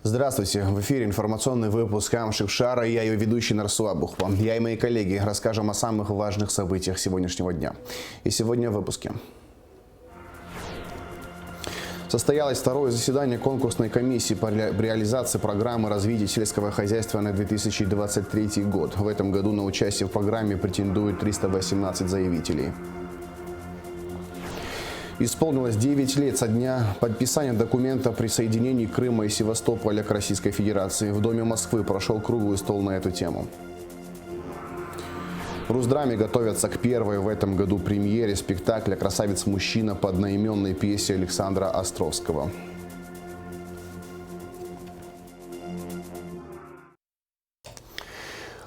Здравствуйте! В эфире информационный выпуск «Амшик Шара» и я ее ведущий Нарсуа Бухпа. Я и мои коллеги расскажем о самых важных событиях сегодняшнего дня. И сегодня в выпуске. Состоялось второе заседание конкурсной комиссии по реализации программы развития сельского хозяйства на 2023 год. В этом году на участие в программе претендуют 318 заявителей. Исполнилось 9 лет со дня подписания документа о присоединении Крыма и Севастополя к Российской Федерации. В Доме Москвы прошел круглый стол на эту тему. В Русдраме готовятся к первой в этом году премьере спектакля «Красавец-мужчина» по одноименной пьесе Александра Островского.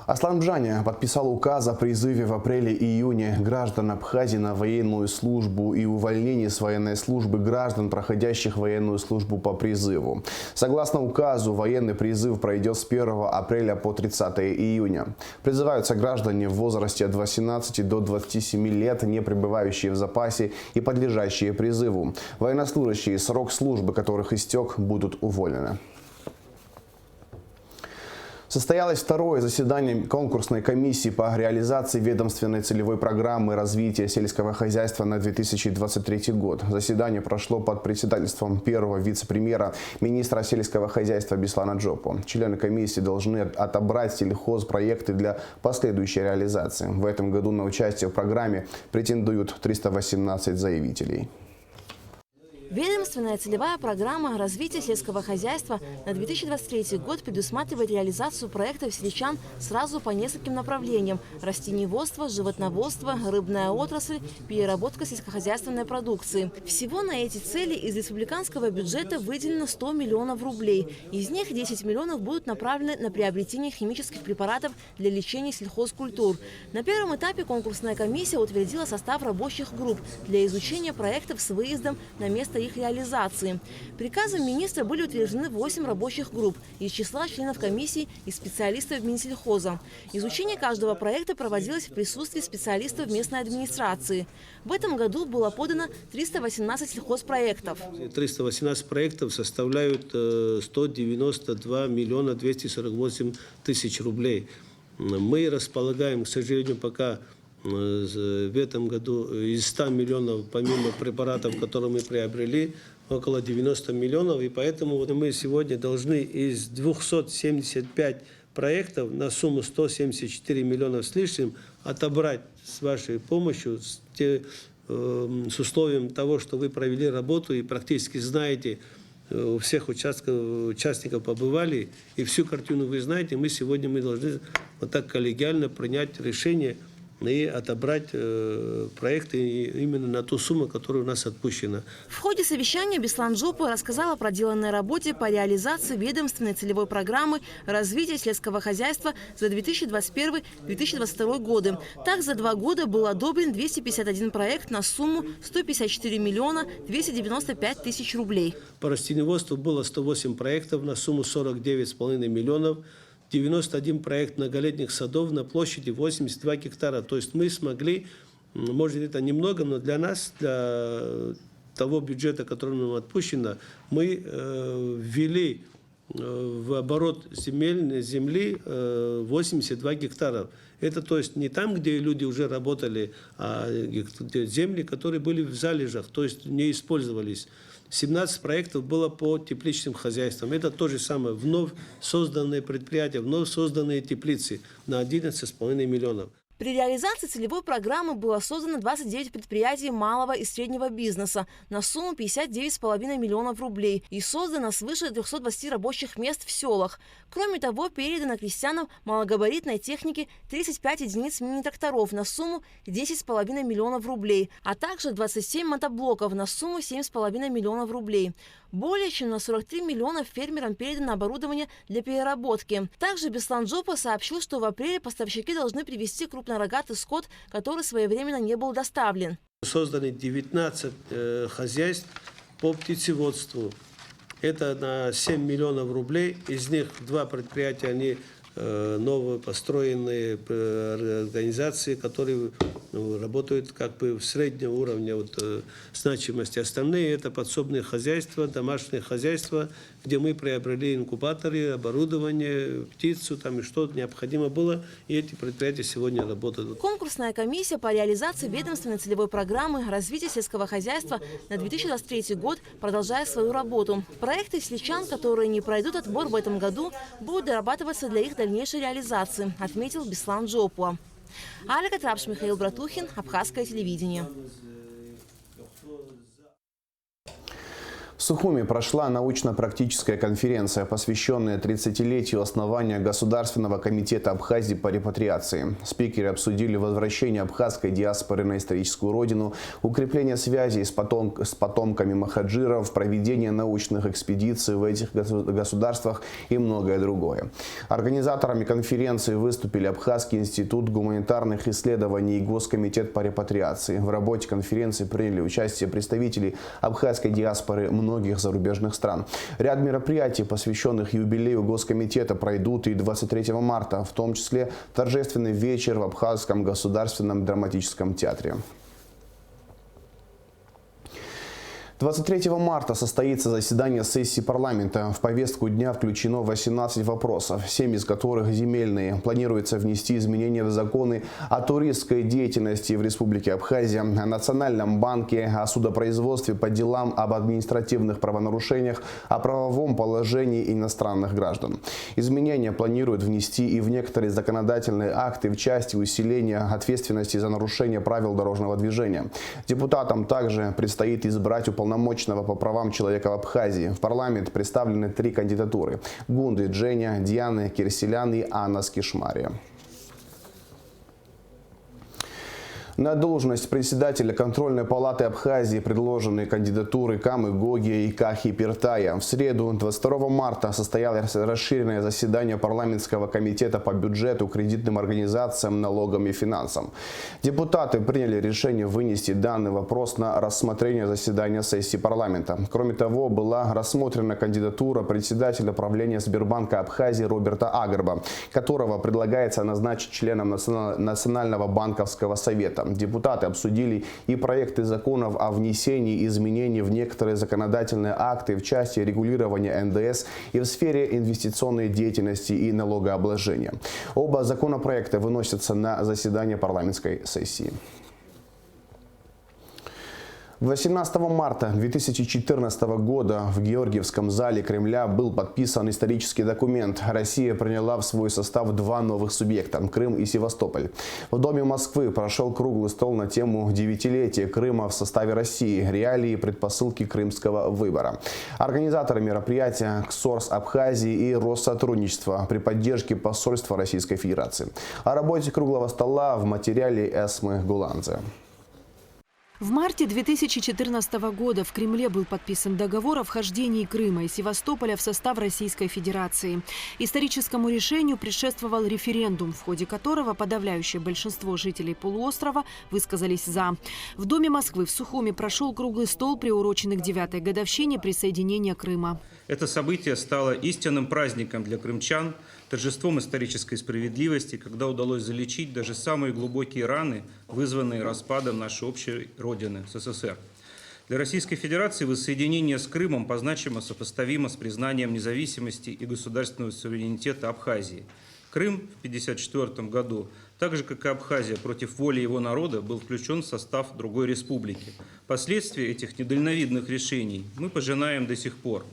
Аслан Бжаня подписал указ о призыве в апреле-июне граждан Абхазии на военную службу и увольнении с военной службы граждан, проходящих военную службу по призыву. Согласно указу, военный призыв пройдет с 1 апреля по 30 июня. Призываются граждане в возрасте от 18 до 27 лет, не пребывающие в запасе и подлежащие призыву. Военнослужащие, срок службы которых истек, будут уволены. Состоялось второе заседание конкурсной комиссии по реализации ведомственной целевой программы развития сельского хозяйства на 2023 год. Заседание прошло под председательством первого вице-премьера, министра сельского хозяйства Беслана Джопу. Члены комиссии должны отобрать сельхозпроекты для последующей реализации. В этом году на участие в программе претендуют 318 заявителей. Ведомственная целевая программа развития сельского хозяйства на 2023 год предусматривает реализацию проектов сельчан сразу по нескольким направлениям – растениеводство, животноводство, рыбная отрасль, переработка сельскохозяйственной продукции. Всего на эти цели из республиканского бюджета выделено 100 миллионов рублей. Из них 10 миллионов будут направлены на приобретение химических препаратов для лечения сельхозкультур. На первом этапе конкурсная комиссия утвердила состав рабочих групп для изучения проектов с выездом на место их реализации. Приказом министра были утверждены 8 рабочих групп из числа членов комиссии и специалистов Минсельхоза. Изучение каждого проекта проводилось в присутствии специалистов местной администрации. В этом году было подано 318 сельхозпроектов. 318 проектов составляют 192 миллиона 248 тысяч рублей. Мы располагаем, к сожалению, пока в этом году из 100 миллионов, помимо препаратов, которые мы приобрели, около 90 миллионов. И поэтому мы сегодня должны из 275 проектов на сумму 174 миллиона с лишним отобрать с вашей помощью, с условием того, что вы провели работу и практически знаете, у всех участников побывали, и всю картину вы знаете. Мы должны вот так коллегиально принять решение и отобрать проекты именно на ту сумму, которая у нас отпущена. В ходе совещания Беслан Джопу рассказал о проделанной работе по реализации ведомственной целевой программы развития сельского хозяйства за 2021-2022 годы. Так, за 2 года был одобрен 251 проект на сумму 154 миллиона 295 тысяч рублей. По растениеводству было 108 проектов на сумму 49,5 миллионов. 91 проект многолетних садов на площади 82 гектара. То есть мы смогли, может это немного, но для нас, для того бюджета, который нам отпущено, мы ввели в оборот земли 82 гектара. Это то есть не там, где люди уже работали, а земли, которые были в залежах, то есть не использовались. 17 проектов было по тепличным хозяйствам. Это то же самое. Вновь созданные предприятия, вновь созданные теплицы на 11,5 миллионов. При реализации целевой программы было создано 29 предприятий малого и среднего бизнеса на сумму 59,5 миллионов рублей и создано свыше 320 рабочих мест в селах. Кроме того, передано крестьянам малогабаритной техники 35 единиц мини-тракторов на сумму 10,5 миллионов рублей, а также 27 мотоблоков на сумму 7,5 миллионов рублей. Более чем на 43 миллионов фермерам передано оборудование для переработки. Также Беслан Джопу сообщил, что в апреле поставщики должны привезти крупнорогатый скот, который своевременно не был доставлен. Созданы 19 хозяйств по птицеводству. Это на 7 миллионов рублей. Из них 2 предприятия, они новые построенные организации, которые работают как бы в среднем уровне значимости. Остальные это подсобные хозяйства, домашние хозяйства, где мы приобрели инкубаторы, оборудование, птицу там и что необходимо было, и эти предприятия сегодня работают. Конкурсная комиссия по реализации ведомственной целевой программы развития сельского хозяйства на 2023 год продолжает свою работу. Проекты сельчан, которые не пройдут отбор в этом году, будут дорабатываться для их дальнейшей реализации, отметил Беслан Джопуа. Алика Трапш, Михаил Братухин, Абхазское телевидение. В Сухуми прошла научно-практическая конференция, посвященная 30-летию основания Государственного комитета Абхазии по репатриации. Спикеры обсудили возвращение абхазской диаспоры на историческую родину, укрепление связей с потомками махаджиров, проведение научных экспедиций в этих государствах и многое другое. Организаторами конференции выступили Абхазский институт гуманитарных исследований и Госкомитет по репатриации. В работе конференции приняли участие представители абхазской диаспоры многих зарубежных стран. Ряд мероприятий, посвященных юбилею Госкомитета, пройдут и 23 марта, в том числе торжественный вечер в Абхазском государственном драматическом театре. 23 марта состоится заседание сессии парламента. В повестку дня включено 18 вопросов, 7 из которых земельные. Планируется внести изменения в законы о туристской деятельности в Республике Абхазия, о Национальном банке, о судопроизводстве по делам об административных правонарушениях, о правовом положении иностранных граждан. Изменения планируют внести и в некоторые законодательные акты в части усиления ответственности за нарушение правил дорожного движения. Депутатам также предстоит избрать уполномоченного по правам человека в Абхазии. В парламент представлены 3 кандидатуры – Гунды Дженя, Дианы Кирселян и Анна Скишмария. На должность председателя контрольной палаты Абхазии предложены кандидатуры Камы Гоги и Кахи Пиртая. В среду, 22 марта, состоялось расширенное заседание парламентского комитета по бюджету, кредитным организациям, налогам и финансам. Депутаты приняли решение вынести данный вопрос на рассмотрение заседания сессии парламента. Кроме того, была рассмотрена кандидатура председателя правления Сбербанка Абхазии Роберта Агрба, которого предлагается назначить членом Национального банковского совета. Депутаты обсудили и проекты законов о внесении изменений в некоторые законодательные акты в части регулирования НДС и в сфере инвестиционной деятельности и налогообложения. Оба законопроекта выносятся на заседание парламентской сессии. 18 марта 2014 года в Георгиевском зале Кремля был подписан исторический документ. Россия приняла в свой состав 2 новых субъекта – Крым и Севастополь. В Доме Москвы прошел круглый стол на тему «9-летие Крыма в составе России. Реалии и предпосылки крымского выбора». Организаторы мероприятия – КСОРС Абхазии и Россотрудничество при поддержке посольства Российской Федерации. О работе круглого стола в материале Эсмы Гуланзе. В марте 2014 года в Кремле был подписан договор о вхождении Крыма и Севастополя в состав Российской Федерации. Историческому решению предшествовал референдум, в ходе которого подавляющее большинство жителей полуострова высказались «за». В Доме Москвы в Сухуми прошел круглый стол, приуроченный к 9-й годовщине присоединения Крыма. Это событие стало истинным праздником для крымчан, торжеством исторической справедливости, когда удалось залечить даже самые глубокие раны, вызванные распадом нашей общей родины СССР. Для Российской Федерации воссоединение с Крымом позначимо сопоставимо с признанием независимости и государственного суверенитета Абхазии. Крым в 1954 году, так же как и Абхазия, против воли его народа, был включен в состав другой республики. Последствия этих недальновидных решений мы пожинаем до сих пор.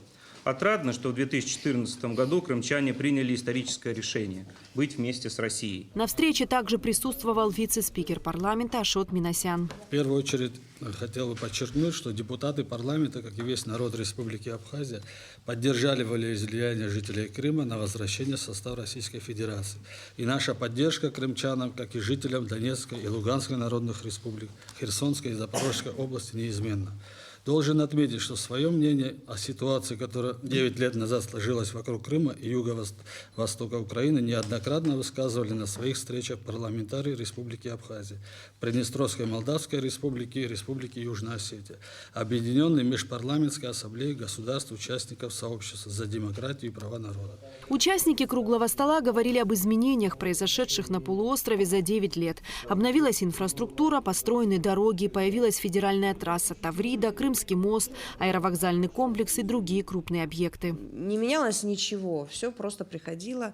Отрадно, что в 2014 году крымчане приняли историческое решение – быть вместе с Россией. На встрече также присутствовал вице-спикер парламента Ашот Минасян. В первую очередь хотел бы подчеркнуть, что депутаты парламента, как и весь народ Республики Абхазия, поддержали волеизлияние жителей Крыма на возвращение в состав Российской Федерации. И наша поддержка крымчанам, как и жителям Донецкой и Луганской народных республик, Херсонской и Запорожской области неизменна. Должен отметить, что свое мнение о ситуации, которая 9 лет назад сложилась вокруг Крыма и юго-востока Украины, неоднократно высказывали на своих встречах парламентарии Республики Абхазия, Приднестровской Молдавской Республики и Республики Южная Осетия, Объединенной межпарламентской ассамблеи государств-участников сообщества за демократию и права народа. Участники круглого стола говорили об изменениях, произошедших на полуострове за 9 лет. Обновилась инфраструктура, построены дороги, появилась федеральная трасса Таврида, Крымский мост, аэровокзальный комплекс и другие крупные объекты. Не менялось ничего, все просто приходило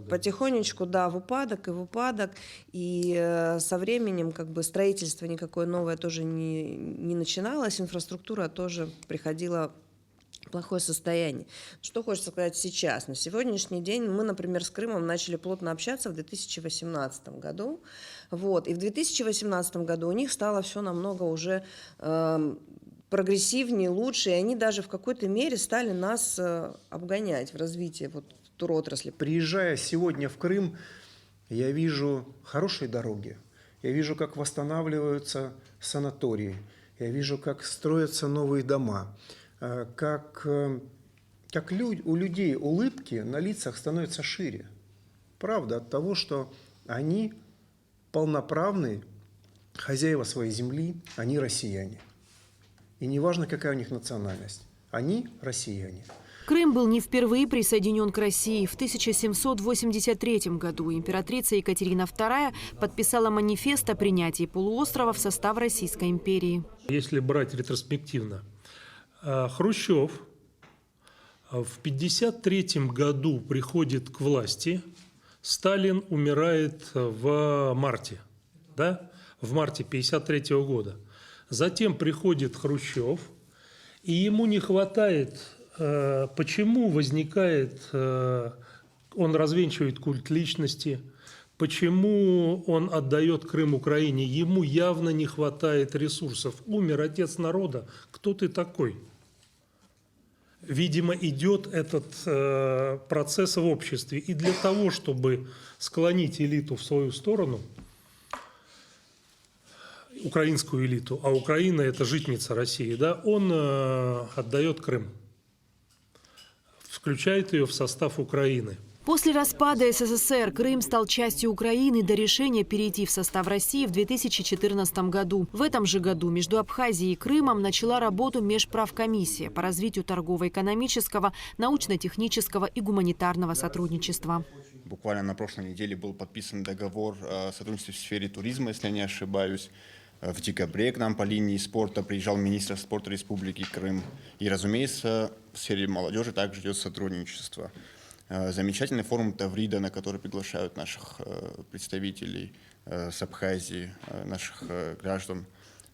потихонечку, да, в упадок. И со временем как бы строительство никакое новое тоже не начиналось, инфраструктура тоже приходила в плохое состояние. Что хочется сказать сейчас? На сегодняшний день мы, например, с Крымом начали плотно общаться в 2018 году. Вот. И в 2018 году у них стало все намного уже прогрессивнее, лучше, и они даже в какой-то мере стали нас обгонять в развитии вот туротрасли. Приезжая сегодня в Крым, я вижу хорошие дороги, я вижу, как восстанавливаются санатории, я вижу, как строятся новые дома, как у людей улыбки на лицах становятся шире. Правда, от того, что они полноправные хозяева своей земли, они россияне. И неважно, какая у них национальность, они россияне. Крым был не впервые присоединен к России. В 1783 году императрица Екатерина II подписала манифест о принятии полуострова в состав Российской империи. Если брать ретроспективно, Хрущев в 1953 году приходит к власти, Сталин умирает в марте, да? В марте 1953 года. Затем приходит Хрущев, и ему не хватает, почему возникает, он развенчивает культ личности, почему он отдает Крым Украине, ему явно не хватает ресурсов. Умер отец народа, кто ты такой? Видимо, идет этот процесс в обществе. И для того, чтобы склонить элиту в свою сторону, украинскую элиту, а Украина – это житница России, да, он отдает Крым, включает ее в состав Украины. После распада СССР Крым стал частью Украины до решения перейти в состав России в 2014 году. В этом же году между Абхазией и Крымом начала работу Межправкомиссия по развитию торгово-экономического, научно-технического и гуманитарного сотрудничества. Буквально на прошлой неделе был подписан договор о сотрудничестве в сфере туризма, если я не ошибаюсь. В декабре к нам по линии спорта приезжал министр спорта Республики Крым. И, разумеется, в сфере молодежи также идет сотрудничество. Замечательный форум Таврида, на который приглашают наших представителей с Абхазии, наших граждан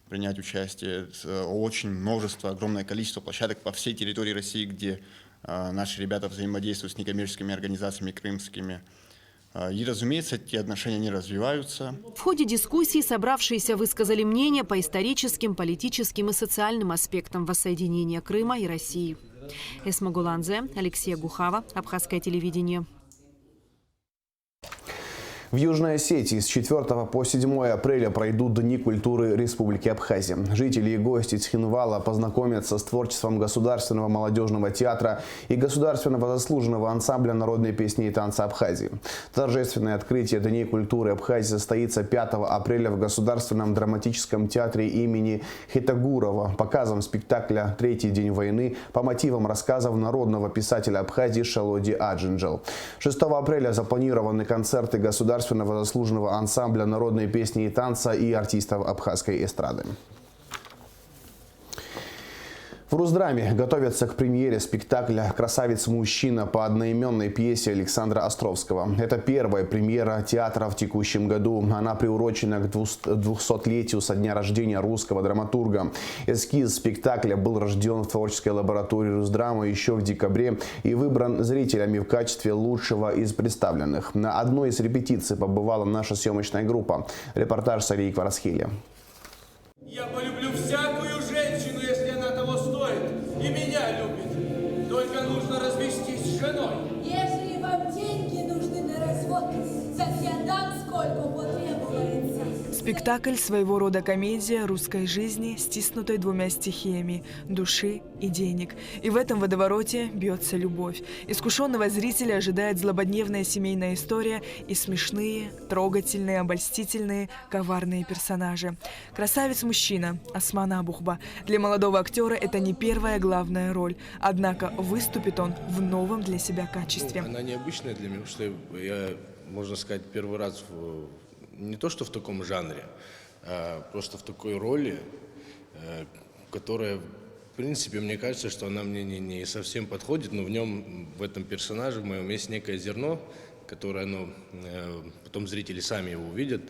принять участие. Очень множество, огромное количество площадок по всей территории России, где наши ребята взаимодействуют с некоммерческими организациями крымскими. И, разумеется, эти отношения не развиваются. В ходе дискуссии собравшиеся высказали мнение по историческим, политическим и социальным аспектам воссоединения Крыма и России. Эсма Гуланзе, Алексей Гухава, Абхазское телевидение. В Южной Осетии с 4 по 7 апреля пройдут Дни культуры Республики Абхазия. Жители и гости Цхинвала познакомятся с творчеством Государственного молодежного театра и Государственного заслуженного ансамбля народной песни и танца Абхазии. Торжественное открытие Дней культуры Абхазии состоится 5 апреля в Государственном драматическом театре имени Хитагурова показом спектакля «Третий день войны» по мотивам рассказов народного писателя Абхазии Шалоди Аджинджел. 6 апреля запланированы концерты Государственного заслуженного ансамбля народной песни и танца и артистов абхазской эстрады. В Русдраме готовятся к премьере спектакля «Красавец-мужчина» по одноименной пьесе Александра Островского. Это первая премьера театра в текущем году. Она приурочена к 200-летию со дня рождения русского драматурга. Эскиз спектакля был рожден в творческой лаборатории Русдрама еще в декабре и выбран зрителями в качестве лучшего из представленных. На одной из репетиций побывала наша съемочная группа. Репортаж Сарии Кварасхили. Я полюблю всякую женщину, если она того стоит и меня любит. Только нужно развестись с женой. Если вам деньги нужны на развод, так я дам, сколько потребуется. Спектакль – своего рода комедия русской жизни, стиснутой двумя стихиями – души и денег. И в этом водовороте бьется любовь. Искушенного зрителя ожидает злободневная семейная история и смешные, трогательные, обольстительные, коварные персонажи. Красавец-мужчина Осман Абухба. Для молодого актера это не первая главная роль. Однако выступит он в новом для себя качестве. Она необычная для меня, потому что я, можно сказать, первый раз не то что в таком жанре, а просто в такой роли, которая, в принципе, мне кажется, что она мне не совсем подходит, но в этом персонаже, в моем, есть некое зерно, которое, потом зрители сами его увидят,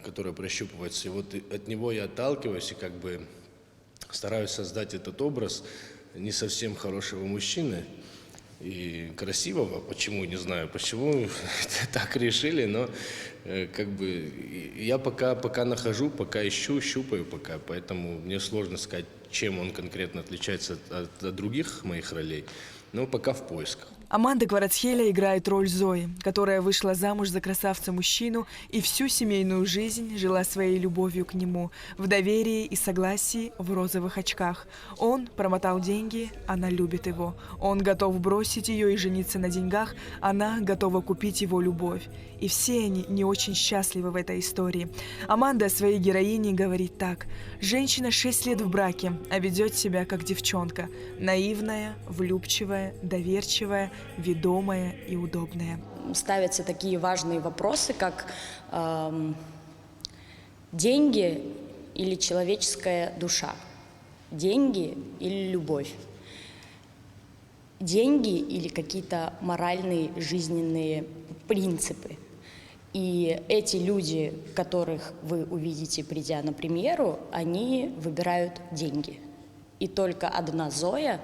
которое прощупывается. И вот от него я отталкиваюсь и как бы стараюсь создать этот образ не совсем хорошего мужчины, и красивого, почему, не знаю, почему так решили, но как бы я пока нахожу, пока ищу, щупаю пока, поэтому мне сложно сказать, чем он конкретно отличается от других моих ролей, но пока в поисках. Аманда Кварацхеля играет роль Зои, которая вышла замуж за красавца-мужчину и всю семейную жизнь жила своей любовью к нему, в доверии и согласии, в розовых очках. Он промотал деньги, она любит его. Он готов бросить ее и жениться на деньгах, она готова купить его любовь. И все они не очень счастливы в этой истории. Аманда о своей героине говорит так. Женщина 6 лет в браке, а ведет себя как девчонка. Наивная, влюбчивая, доверчивая, ведомая и удобная. Ставятся такие важные вопросы, как деньги или человеческая душа, деньги или любовь, деньги или какие-то моральные жизненные принципы. И эти люди, которых вы увидите, придя на премьеру, они выбирают деньги. И только одна Зоя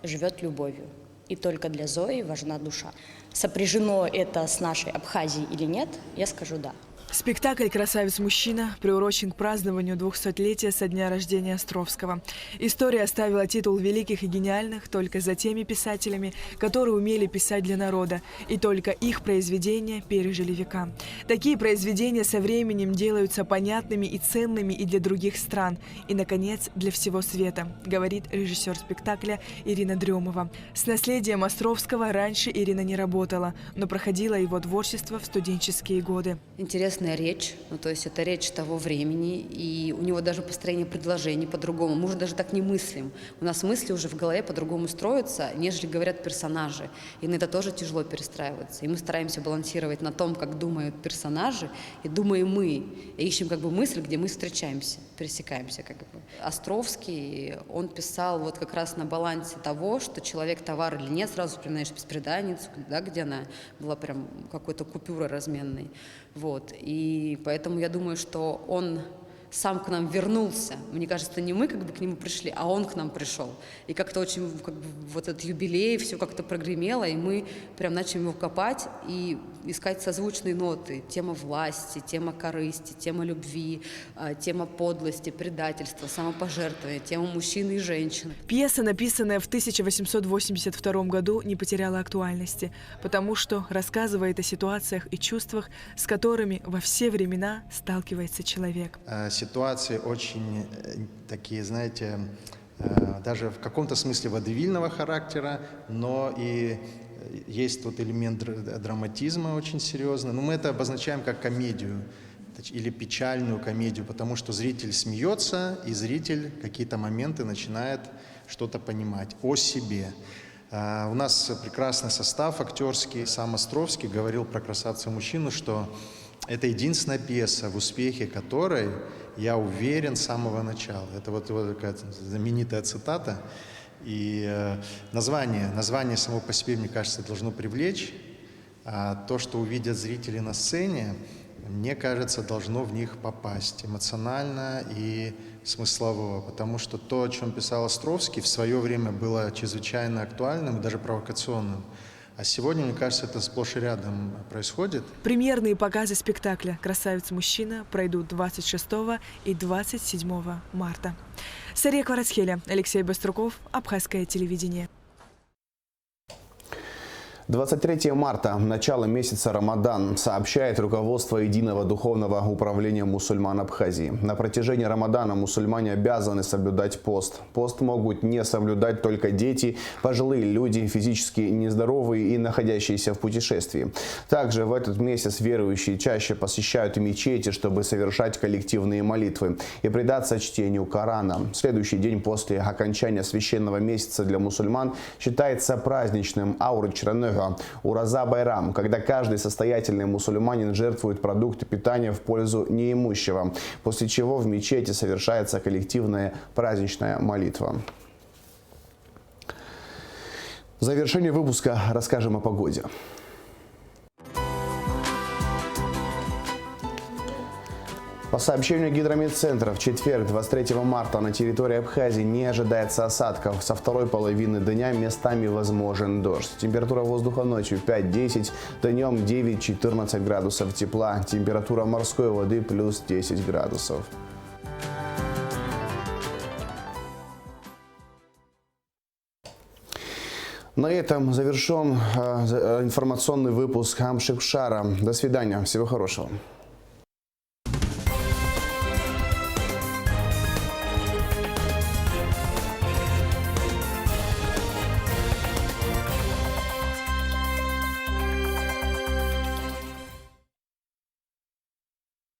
живет любовью. И только для Зои важна душа. Сопряжено это с нашей Абхазией или нет, я скажу да. Спектакль «Красавец-мужчина» приурочен к празднованию 200-летия со дня рождения Островского. История оставила титул великих и гениальных только за теми писателями, которые умели писать для народа, и только их произведения пережили века. Такие произведения со временем делаются понятными и ценными и для других стран, и, наконец, для всего света, говорит режиссер спектакля Ирина Дремова. С наследием Островского раньше Ирина не работала, но проходила его творчество в студенческие годы. Интересная речь, то есть это речь того времени, и у него даже построение предложений по-другому. Мы уже даже так не мыслим. У нас мысли уже в голове по-другому строятся, нежели говорят персонажи. И на это тоже тяжело перестраиваться. И мы стараемся балансировать на том, как думают персонажи, и думаем мы. И ищем как бы мысль, где мы встречаемся, пересекаемся как бы. Островский, он писал вот как раз на балансе того, что человек товар или нет, сразу вспоминаешь бесприданницу, да, где она была прям какой-то купюрой разменной. Вот. И поэтому я думаю, что он сам к нам вернулся. Мне кажется, не мы как бы к нему пришли, а он к нам пришел. И как-то очень как бы, вот этот юбилей, все как-то прогремело, и мы прям начали его копать и искать созвучные ноты. Тема власти, тема корысти, тема любви, тема подлости, предательства, самопожертвования, тема мужчины и женщины. Пьеса, написанная в 1882 году, не потеряла актуальности, потому что рассказывает о ситуациях и чувствах, с которыми во все времена сталкивается человек. Ситуации очень такие, знаете, даже в каком-то смысле водевильного характера, но и есть тут элемент драматизма очень серьезный. Но мы это обозначаем как комедию или печальную комедию, потому что зритель смеется, и зритель какие-то моменты начинает что-то понимать о себе. У нас прекрасный состав актерский. Сам Островский говорил про «Красавца-мужчину», что это единственная пьеса, в успехе которой я уверен с самого начала. Это вот такая знаменитая цитата. И название само по себе, мне кажется, должно привлечь. А то, что увидят зрители на сцене, мне кажется, должно в них попасть эмоционально и смыслово. Потому что то, о чем писал Островский, в свое время было чрезвычайно актуальным и даже провокационным. А сегодня, мне кажется, это сплошь и рядом происходит. Премьерные показы спектакля «Красавец-мужчина» пройдут 26 и 27 марта. Сария Кварацхеля, Алексей Баструков, Абхазское телевидение. 23 марта – начало месяца Рамадан, сообщает руководство Единого духовного управления мусульман Абхазии. На протяжении Рамадана мусульмане обязаны соблюдать пост. Пост могут не соблюдать только дети, пожилые люди, физически нездоровые и находящиеся в путешествии. Также в этот месяц верующие чаще посещают мечети, чтобы совершать коллективные молитвы и предаться чтению Корана. Следующий день после окончания священного месяца для мусульман считается праздничным Аур-Чранега, Ураза Байрам, когда каждый состоятельный мусульманин жертвует продукты питания в пользу неимущего, после чего в мечети совершается коллективная праздничная молитва. В завершении выпуска расскажем о погоде. По сообщению Гидрометцентра, в четверг, 23 марта, на территории Абхазии не ожидается осадков. Со второй половины дня местами возможен дождь. Температура воздуха ночью 5-10, днем 9-14 градусов тепла. Температура морской воды плюс 10 градусов. На этом завершен информационный выпуск Амшикшара. До свидания. Всего хорошего.